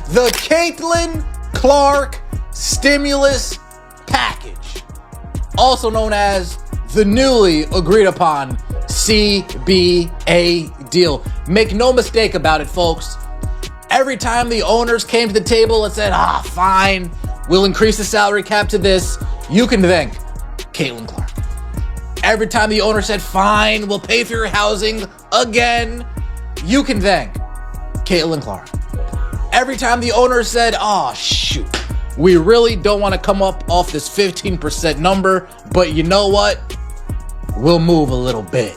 the Caitlin Clark stimulus package, also known as the newly agreed upon CBA deal. Make no mistake about it, folks. Every time the owners came to the table and said, fine, we'll increase the salary cap to this, you can thank Caitlin Clark. Every time the owner said, fine, we'll pay for your housing again, you can thank Caitlin Clark. Every time the owner said, shoot, we really don't want to come up off this 15% number, but you know what? We'll move a little bit.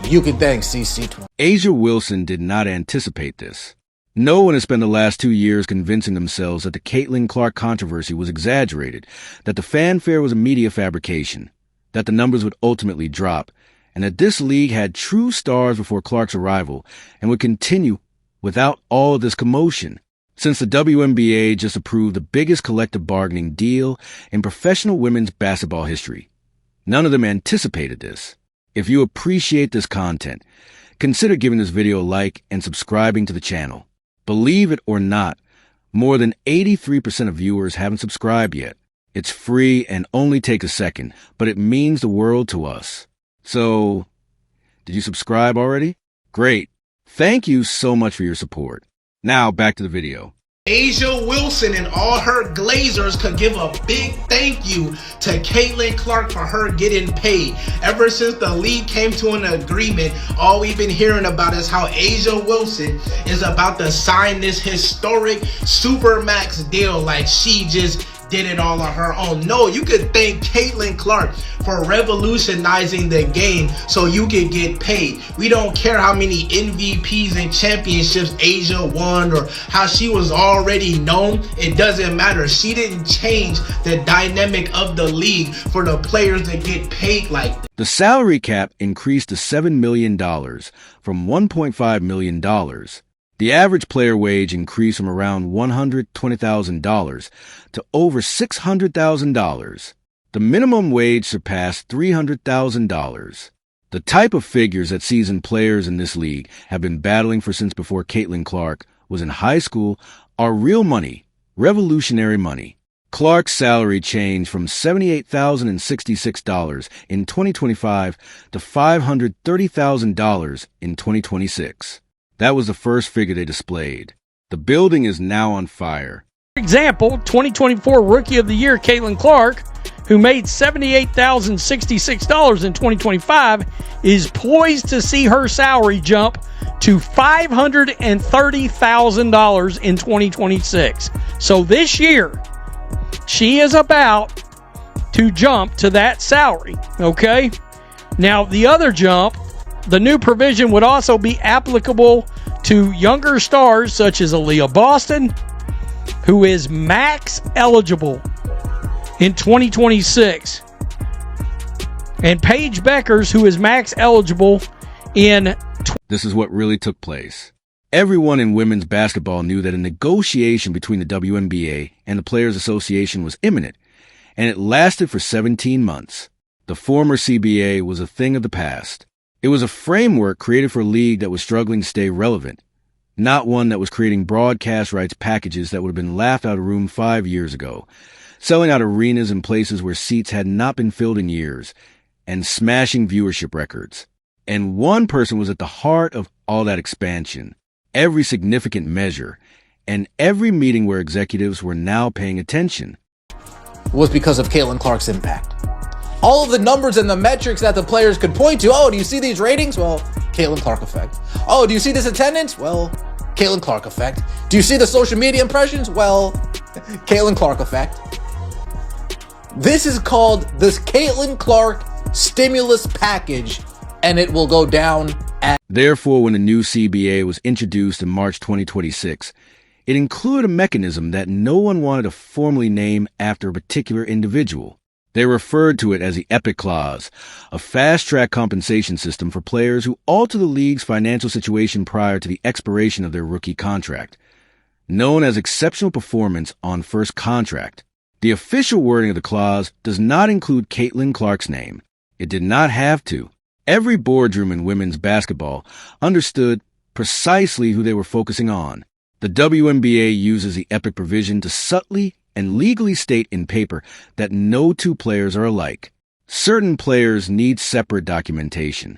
You can thank CC20. A'ja Wilson did not anticipate this. No one has spent the last 2 years convincing themselves that the Caitlin Clark controversy was exaggerated, that the fanfare was a media fabrication, that the numbers would ultimately drop, and that this league had true stars before Clark's arrival and would continue without all of this commotion. Since the WNBA just approved the biggest collective bargaining deal in professional women's basketball history. None of them anticipated this. If you appreciate this content, consider giving this video a like and subscribing to the channel. Believe it or not, more than 83% of viewers haven't subscribed yet. It's free and only takes a second, but it means the world to us. So, did you subscribe already? Great. Thank you so much for your support. Now, back to the video. A'ja Wilson and all her Glazers could give a big thank you to Caitlin Clark for her getting paid. Ever since the league came to an agreement, all we've been hearing about is how A'ja Wilson is about to sign this historic Supermax deal like she just did it all on her own. No, you could thank Caitlin Clark for revolutionizing the game so you could get paid. We don't care how many MVPs and championships A'ja won or how she was already known. It doesn't matter. She didn't change the dynamic of the league for the players that get paid like that. The salary cap increased to $7 million from $1.5 million. The average player wage increased from around $120,000 to over $600,000. The minimum wage surpassed $300,000. The type of figures that seasoned players in this league have been battling for since before Caitlin Clark was in high school are real money, revolutionary money. Clark's salary changed from $78,066 in 2025 to $530,000 in 2026. That was the first figure they displayed. The building is now on fire. For example, 2024 Rookie of the Year Caitlin Clark, who made $78,066 in 2025, is poised to see her salary jump to $530,000 in 2026. So this year, she is about to jump to that salary, okay? Now, the other jump, the new provision would also be applicable to younger stars such as Aaliyah Boston, who is max eligible in 2026, and Paige Beckers, who is max eligible in... This is what really took place. Everyone in women's basketball knew that a negotiation between the WNBA and the Players Association was imminent, and it lasted for 17 months. The former CBA was a thing of the past. It was a framework created for a league that was struggling to stay relevant, not one that was creating broadcast rights packages that would have been laughed out of room 5 years ago, selling out arenas in places where seats had not been filled in years, and smashing viewership records. And one person was at the heart of all that expansion, every significant measure, and every meeting where executives were now paying attention. Was because of Caitlin Clark's impact. All of the numbers and the metrics that the players could point to. Oh, do you see these ratings? Well, Caitlin Clark effect. Oh, do you see this attendance? Well, Caitlin Clark effect. Do you see the social media impressions? Well, Caitlin Clark effect. This is called the Caitlin Clark stimulus package, and it will go down as... Therefore, when the new CBA was introduced in March 2026, it included a mechanism that no one wanted to formally name after a particular individual. They referred to it as the Epic Clause, a fast-track compensation system for players who alter the league's financial situation prior to the expiration of their rookie contract, known as exceptional performance on first contract. The official wording of the clause does not include Caitlin Clark's name. It did not have to. Every boardroom in women's basketball understood precisely who they were focusing on. The WNBA uses the EPIC provision to subtly and legally state in paper that no two players are alike. Certain players need separate documentation.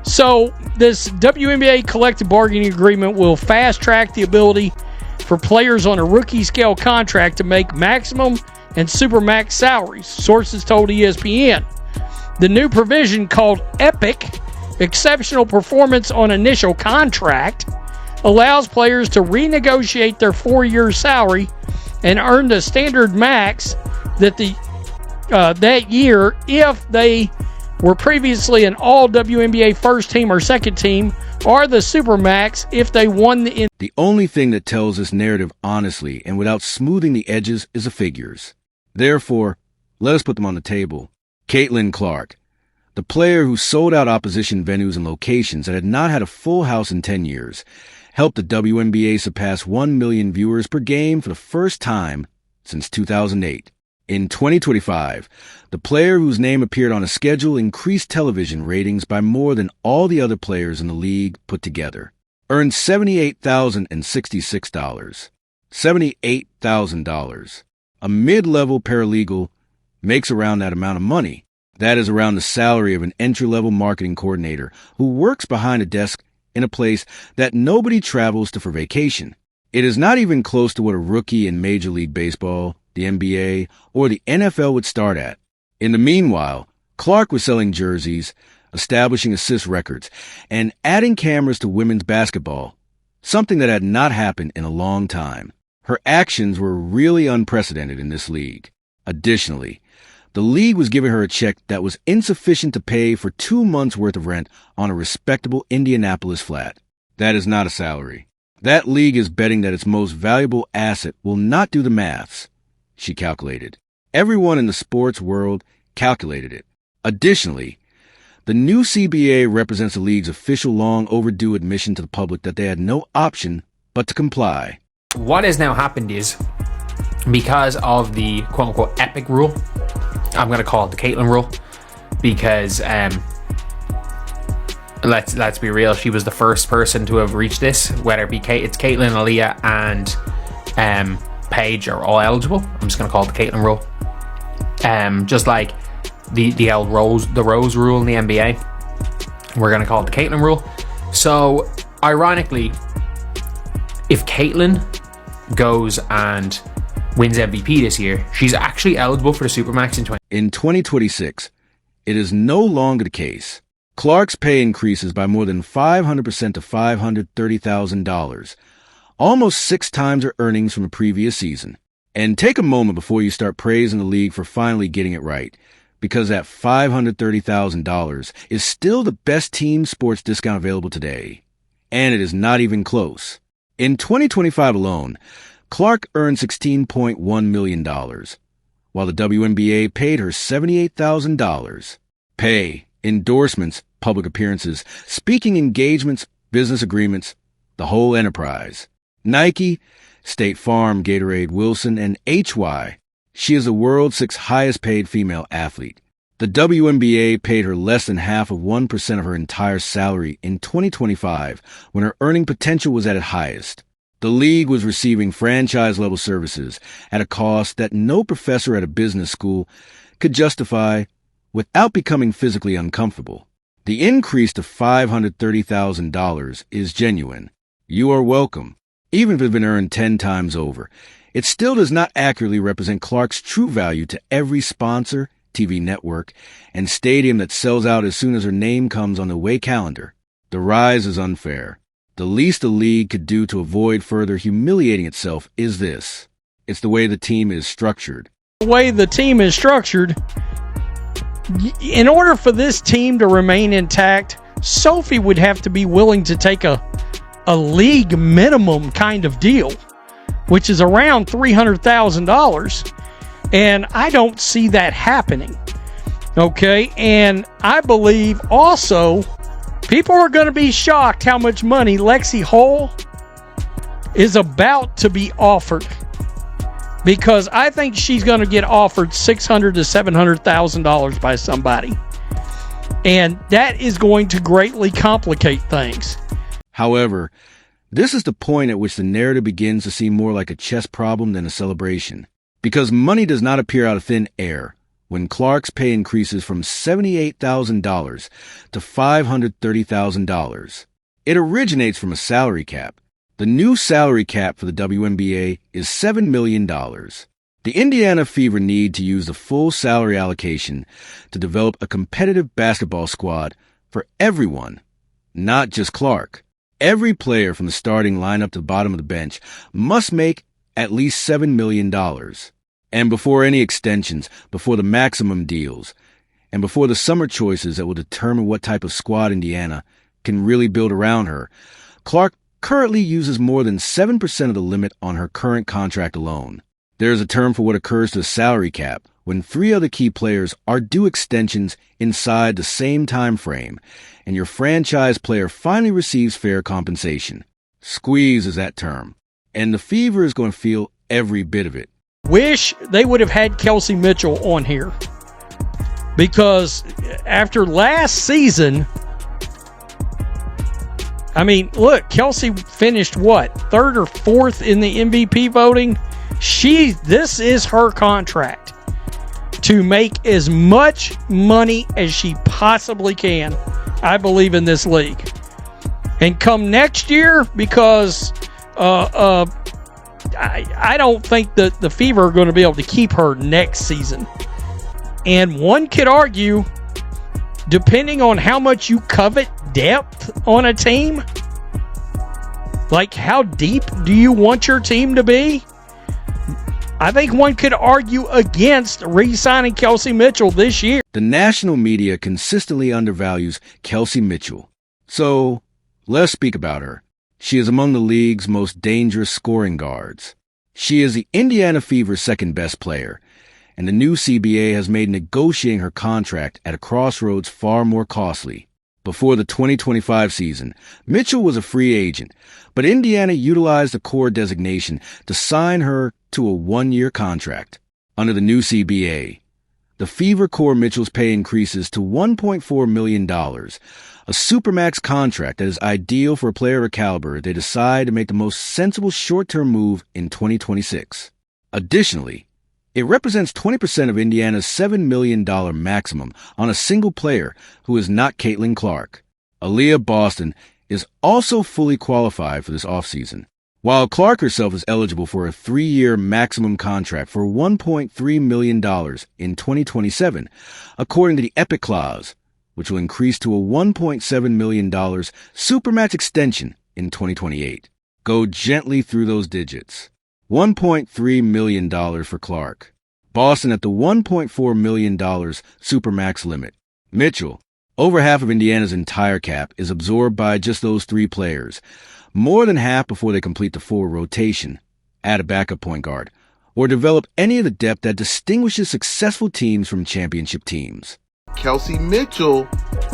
So this WNBA collective bargaining agreement will fast-track the ability for players on a rookie scale contract to make maximum and supermax salaries, sources told ESPN. The new provision, called EPIC, Exceptional Performance on Initial Contract, allows players to renegotiate their 4-year salary and earn the standard max that year if they were previously an all WNBA first team or second team, or the supermax if they won The only thing that tells this narrative honestly and without smoothing the edges is the figures. Therefore, let us put them on the table. Caitlin Clark, the player who sold out opposition venues and locations that had not had a full house in 10 years, helped the WNBA surpass 1 million viewers per game for the first time since 2008. In 2025, the player whose name appeared on a schedule increased television ratings by more than all the other players in the league put together, earned $78,066. $78,000. A mid-level paralegal makes around that amount of money. That is around the salary of an entry-level marketing coordinator who works behind a desk in a place that nobody travels to for vacation. It is not even close to what a rookie in Major League Baseball, the NBA, or the NFL would start at. In the meanwhile, Clark was selling jerseys, establishing assist records, and adding cameras to women's basketball, something that had not happened in a long time. Her actions were really unprecedented in this league. Additionally, the league was giving her a check that was insufficient to pay for 2 months' worth of rent on a respectable Indianapolis flat. That is not a salary. That league is betting that its most valuable asset will not do the maths, she calculated. Everyone in the sports world calculated it. Additionally, the new CBA represents the league's official long overdue admission to the public that they had no option but to comply. What has now happened is, because of the quote-unquote EPIC rule, I'm going to call it the Caitlin rule, because let's be real, she was the first person to have reached this. Whether it be it's Caitlin, Aaliyah, and Paige are all eligible. I'm just going to call it the Caitlin rule. Just like the old Rose rule in the NBA, we're going to call it the Caitlin rule. So, ironically, if Caitlin goes and wins MVP this year, she's actually eligible for the Supermax in 2026. It is no longer the case. Clark's pay increases by more than 500% to $530,000, almost 6 times her earnings from the previous season. And take a moment before you start praising the league for finally getting it right, because that $530,000 is still the best team sports discount available today. And it is not even close. In 2025 alone, Clark earned $16.1 million, while the WNBA paid her $78,000. Pay, endorsements, public appearances, speaking engagements, business agreements, the whole enterprise. Nike, State Farm, Gatorade, Wilson, and HY. She is the world's 6th highest paid female athlete. The WNBA paid her less than half of 1% of her entire salary in 2025, when her earning potential was at its highest. The league was receiving franchise-level services at a cost that no professor at a business school could justify without becoming physically uncomfortable. The increase to $530,000 is genuine. You are welcome. Even if it had been earned 10 times over, it still does not accurately represent Clark's true value to every sponsor, TV network, and stadium that sells out as soon as her name comes on the away calendar. The rise is unfair. The least the league could do to avoid further humiliating itself is this. It's the way the team is structured. The way the team is structured, in order for this team to remain intact, Sophie would have to be willing to take a league minimum kind of deal, which is around $300,000. And I don't see that happening. Okay, and I believe also people are going to be shocked how much money Lexi Hull is about to be offered, because I think she's going to get offered $600,000 to $700,000 by somebody, and that is going to greatly complicate things. However, This is the point at which the narrative begins to seem more like a chess problem than a celebration. Because money does not appear out of thin air when Clark's pay increases from $78,000 to $530,000. It originates from a salary cap. The new salary cap for the WNBA is $7 million. The Indiana Fever need to use the full salary allocation to develop a competitive basketball squad for everyone, not just Clark. Every player from the starting lineup to the bottom of the bench must make at least $7 million. And before any extensions, before the maximum deals, and before the summer choices that will determine what type of squad Indiana can really build around her, Clark currently uses more than 7% of the limit on her current contract alone. There is a term for what occurs to the salary cap when 3 other key players are due extensions inside the same time frame, and your franchise player finally receives fair compensation. Squeeze is that term, and the Fever is going to feel every bit of it. Wish they would have had Kelsey Mitchell on here, because after last season, I mean, look, Kelsey finished what, 3rd or 4th in the MVP voting? This is her contract to make as much money as she possibly can, I believe, in this league. And come next year, because I don't think that the Fever are going to be able to keep her next season. And one could argue, depending on how much you covet depth on a team, like how deep do you want your team to be? I think one could argue against re-signing Kelsey Mitchell this year. The national media consistently undervalues Kelsey Mitchell. So, let's speak about her. She is among the league's most dangerous scoring guards. She is the Indiana Fever's second best player, and the new CBA has made negotiating her contract at a crossroads far more costly. Before the 2025 season, Mitchell was a free agent, but Indiana utilized the core designation to sign her to a 1-year contract. Under the new CBA, the Fever core Mitchell's pay increases to $1.4 million, a supermax contract that is ideal for a player of her caliber if they decide to make the most sensible short-term move in 2026. Additionally, it represents 20% of Indiana's $7 million maximum on a single player who is not Caitlin Clark. Aaliyah Boston is also fully qualified for this offseason, while Clark herself is eligible for a 3-year maximum contract for $1.3 million in 2027, according to the Epic Clause, which will increase to a $1.7 million supermax extension in 2028. Go gently through those digits. $1.3 million for Clark. Boston at the $1.4 million supermax limit. Mitchell, over half of Indiana's entire cap, is absorbed by just those 3 players, more than half before they complete the full rotation, add a backup point guard, or develop any of the depth that distinguishes successful teams from championship teams. Kelsey Mitchell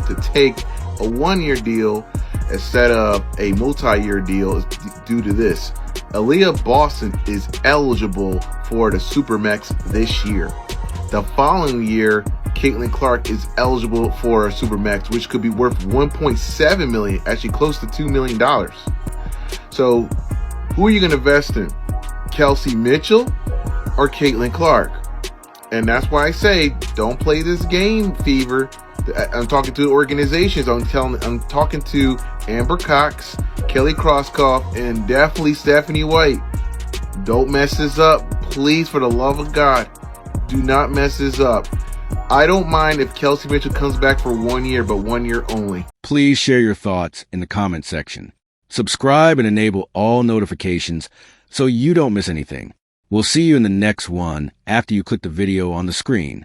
to take a 1-year deal instead of a multi-year deal is due to this. Aaliyah Boston is eligible for the Supermax this year. The following year, Caitlin Clark is eligible for a Supermax, which could be worth $1.7 million, actually close to $2 million. So, who are you going to invest in? Kelsey Mitchell or Caitlin Clark? And that's why I say, don't play this game, Fever. I'm talking to organizations. I'm talking to Amber Cox, Kelly Crosskoff, and definitely Stephanie White. Don't mess this up. Please, for the love of God, do not mess this up. I don't mind if Kelsey Mitchell comes back for 1 year, but 1 year only. Please share your thoughts in the comment section. Subscribe and enable all notifications so you don't miss anything. We'll see you in the next one after you click the video on the screen.